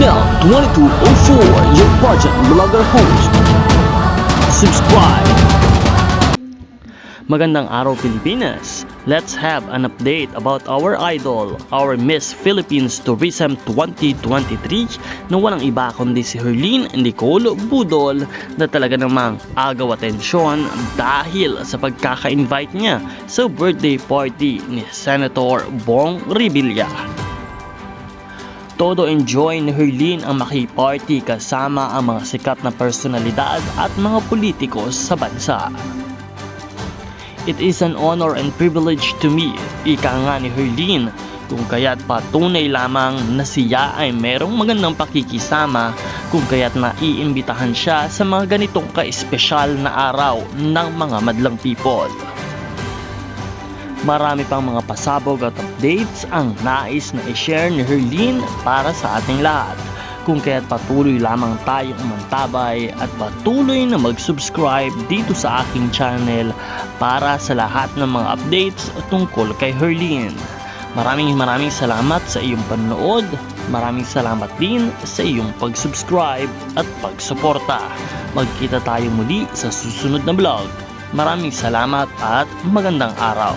Mel 2204, your project vlogger host. Subscribe. Magandang araw Pilipinas! Let's have an update about our idol, our Miss Philippines Tourism 2023 na walang iba kundi si Herlene Nicole Budol na talaga namang agaw atensyon dahil sa pagkaka-invite niya sa birthday party ni Senator Bong Revilla. Todo enjoy ni Herlene ang makiparty kasama ang mga sikat na personalidad at mga politikos sa bansa. It is an honor and privilege to me, ika nga ni Herlene, kung kaya't patunay lamang na siya ay merong magandang pakikisama kung kaya't naiimbitahan siya sa mga ganitong ka-espesyal na araw ng mga madlang people. Marami pang mga pasabog at updates ang nais na i-share ni Herlene para sa ating lahat. Kung kaya't patuloy lamang tayong umantabay at patuloy na mag-subscribe dito sa aking channel para sa lahat ng mga updates tungkol kay Herlene. Maraming salamat sa iyong panonood. Maraming salamat din sa iyong pag-subscribe at pagsuporta. Magkita tayo muli sa susunod na vlog. Maraming salamat at magandang araw.